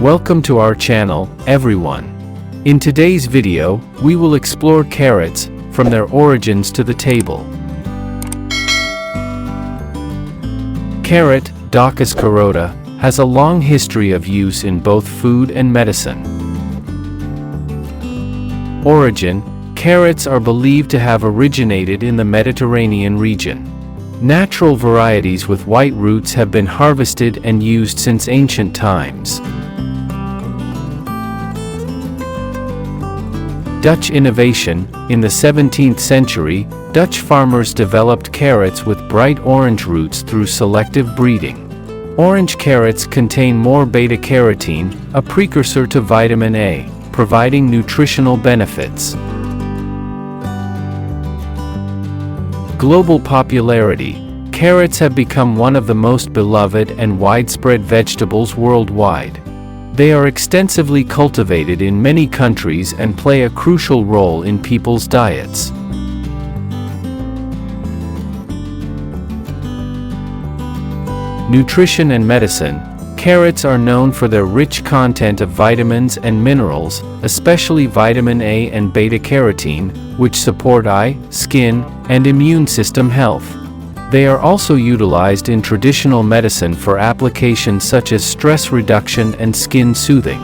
Welcome to our channel, everyone. In today's video, we will explore carrots, from their origins to the table. Carrot, Daucus carota, has a long history of use in both food and medicine. Origin: carrots are believed to have originated in the Mediterranean region. Natural varieties with white roots have been harvested and used since ancient times. Dutch innovation: in the 17th century, Dutch farmers developed carrots with bright orange roots through selective breeding. Orange carrots contain more beta-carotene, a precursor to vitamin A, providing nutritional benefits. Global popularity: carrots have become one of the most beloved and widespread vegetables worldwide. They are extensively cultivated in many countries and play a crucial role in people's diets. Nutrition and medicine: carrots are known for their rich content of vitamins and minerals, especially vitamin A and beta-carotene, which support eye, skin, and immune system health. They are also utilized in traditional medicine for applications such as stress reduction and skin soothing.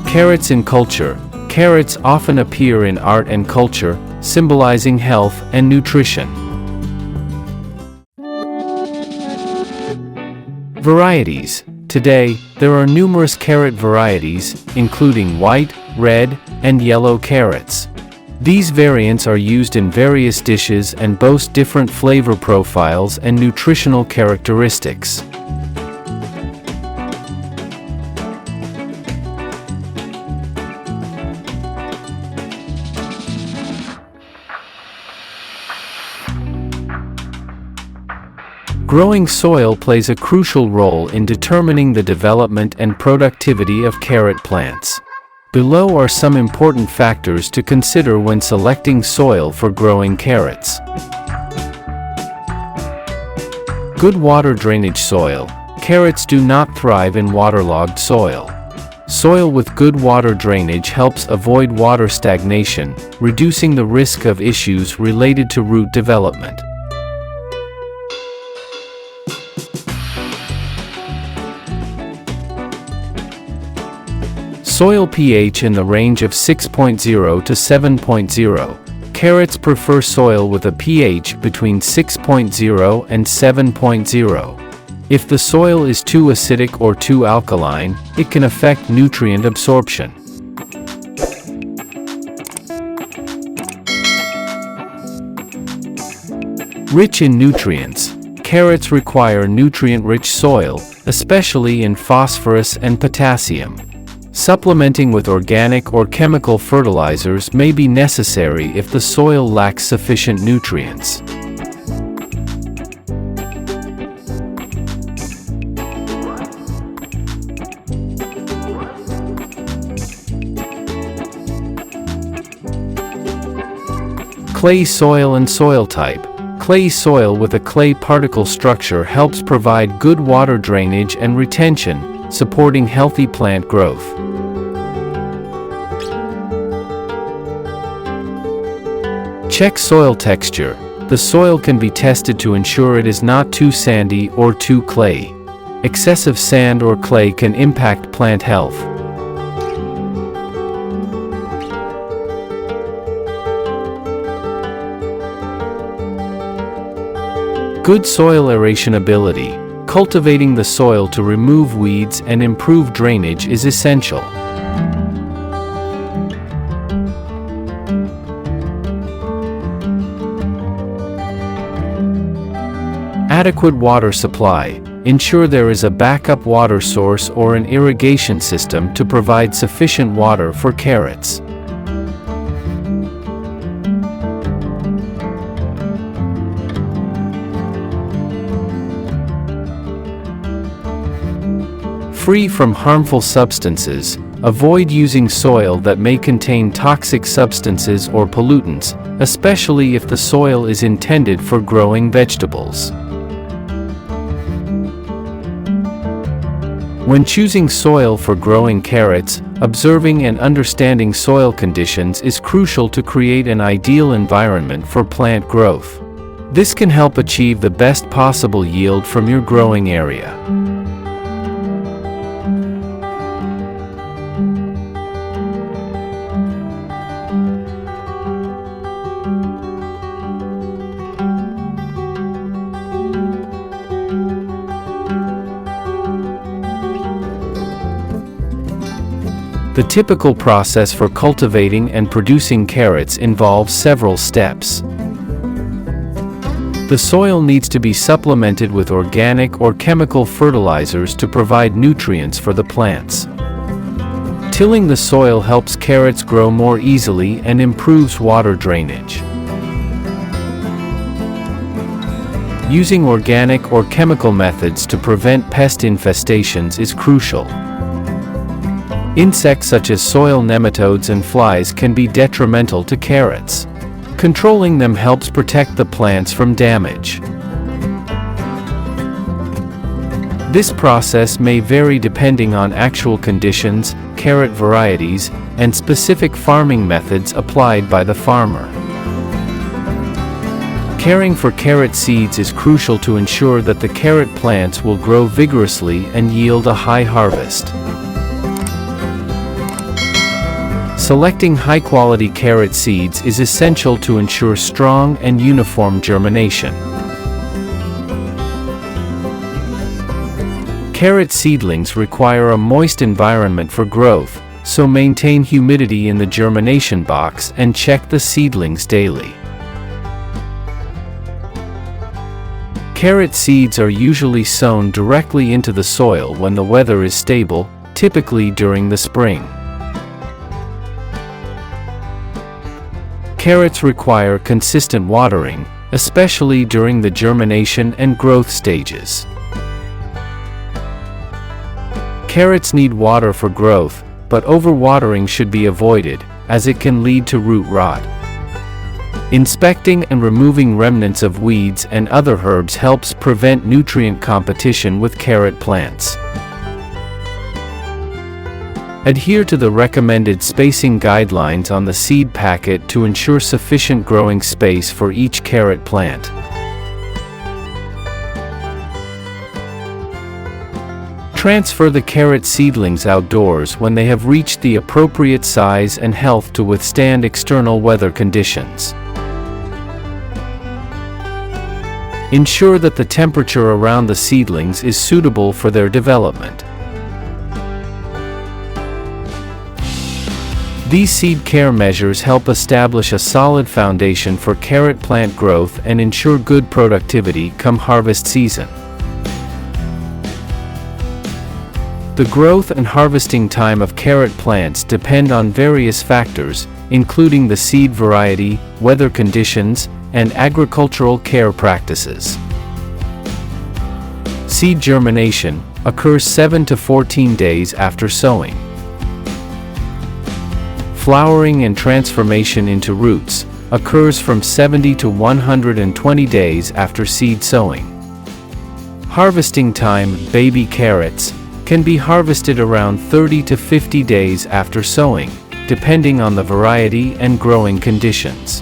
Carrots in culture: carrots often appear in art and culture, symbolizing health and nutrition. Varieties: today, there are numerous carrot varieties, including white, red, and yellow carrots. These variants are used in various dishes and boast different flavor profiles and nutritional characteristics. Growing soil plays a crucial role in determining the development and productivity of carrot plants. Below are some important factors to consider when selecting soil for growing carrots. Good water drainage soil: carrots do not thrive in waterlogged soil. Soil with good water drainage helps avoid water stagnation, reducing the risk of issues related to root development. Soil pH in the range of 6.0 to 7.0. Carrots prefer soil with a pH between 6.0 and 7.0. If the soil is too acidic or too alkaline, it can affect nutrient absorption. Rich in nutrients: carrots require nutrient-rich soil, especially in phosphorus and potassium. Supplementing with organic or chemical fertilizers may be necessary if the soil lacks sufficient nutrients. Clay soil and soil type: clay soil with a clay particle structure helps provide good water drainage and retention, supporting healthy plant growth. Check soil texture: the soil can be tested to ensure it is not too sandy or too clay. Excessive sand or clay can impact plant health. Good soil aeration ability: cultivating the soil to remove weeds and improve drainage is essential. Adequate water supply: ensure there is a backup water source or an irrigation system to provide sufficient water for carrots. Free from harmful substances: avoid using soil that may contain toxic substances or pollutants, especially if the soil is intended for growing vegetables. When choosing soil for growing carrots, observing and understanding soil conditions is crucial to create an ideal environment for plant growth. This can help achieve the best possible yield from your growing area. The typical process for cultivating and producing carrots involves several steps. The soil needs to be supplemented with organic or chemical fertilizers to provide nutrients for the plants. Tilling the soil helps carrots grow more easily and improves water drainage. Using organic or chemical methods to prevent pest infestations is crucial. Insects such as soil nematodes and flies can be detrimental to carrots. Controlling them helps protect the plants from damage. This process may vary depending on actual conditions, carrot varieties, and specific farming methods applied by the farmer. Caring for carrot seeds is crucial to ensure that the carrot plants will grow vigorously and yield a high harvest. Selecting high-quality carrot seeds is essential to ensure strong and uniform germination. Carrot seedlings require a moist environment for growth, so maintain humidity in the germination box and check the seedlings daily. Carrot seeds are usually sown directly into the soil when the weather is stable, typically during the spring. Carrots require consistent watering, especially during the germination and growth stages. Carrots need water for growth, but overwatering should be avoided, as it can lead to root rot. Inspecting and removing remnants of weeds and other herbs helps prevent nutrient competition with carrot plants. Adhere to the recommended spacing guidelines on the seed packet to ensure sufficient growing space for each carrot plant. Transfer the carrot seedlings outdoors when they have reached the appropriate size and health to withstand external weather conditions. Ensure that the temperature around the seedlings is suitable for their development. These seed care measures help establish a solid foundation for carrot plant growth and ensure good productivity come harvest season. The growth and harvesting time of carrot plants depend on various factors, including the seed variety, weather conditions, and agricultural care practices. Seed germination occurs 7 to 14 days after sowing. Flowering and transformation into roots occurs from 70 to 120 days after seed sowing. Harvesting time, baby carrots, can be harvested around 30 to 50 days after sowing, depending on the variety and growing conditions.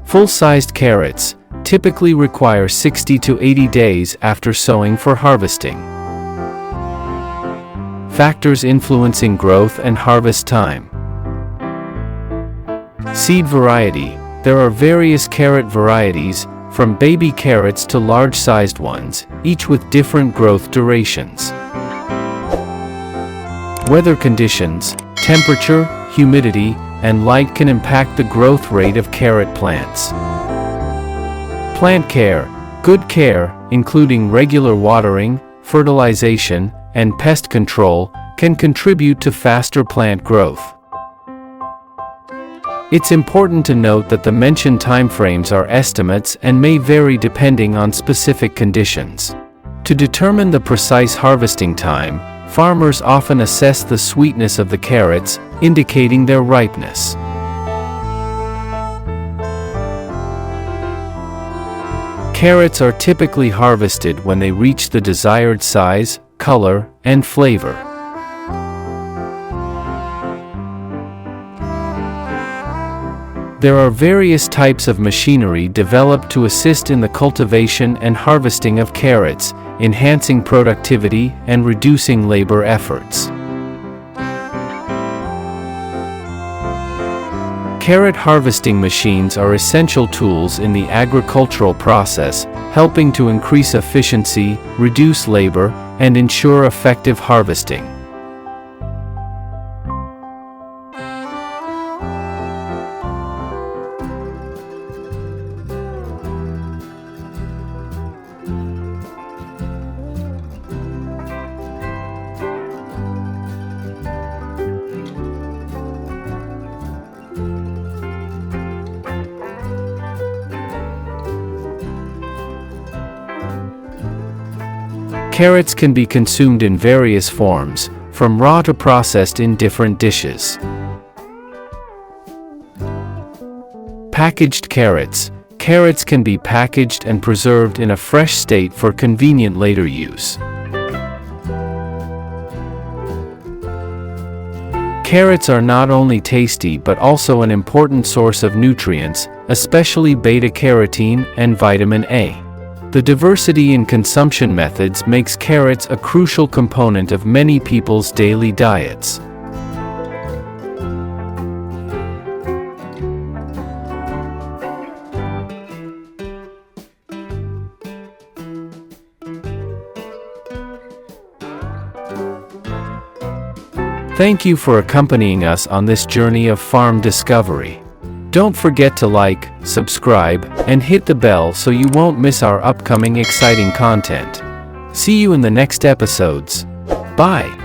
Full-sized carrots typically require 60 to 80 days after sowing for harvesting. Factors influencing growth and harvest time. Seed variety. There are various carrot varieties, from baby carrots to large-sized ones, each with different growth durations. Weather conditions, temperature, humidity, and light can impact the growth rate of carrot plants. Plant care. Good care, including regular watering, fertilization, and pest control, can contribute to faster plant growth. It's important to note that the mentioned timeframes are estimates and may vary depending on specific conditions. To determine the precise harvesting time, farmers often assess the sweetness of the carrots, indicating their ripeness. Carrots are typically harvested when they reach the desired size, color, and flavor. There are various types of machinery developed to assist in the cultivation and harvesting of carrots, enhancing productivity and reducing labor efforts. Carrot harvesting machines are essential tools in the agricultural process, helping to increase efficiency, reduce labor, and ensure effective harvesting. Carrots can be consumed in various forms, from raw to processed in different dishes. Packaged carrots. Carrots can be packaged and preserved in a fresh state for convenient later use. Carrots are not only tasty but also an important source of nutrients, especially beta-carotene and vitamin A. The diversity in consumption methods makes carrots a crucial component of many people's daily diets. Thank you for accompanying us on this journey of farm discovery. Don't forget to like, subscribe, and hit the bell so you won't miss our upcoming exciting content. See you in the next episodes. Bye.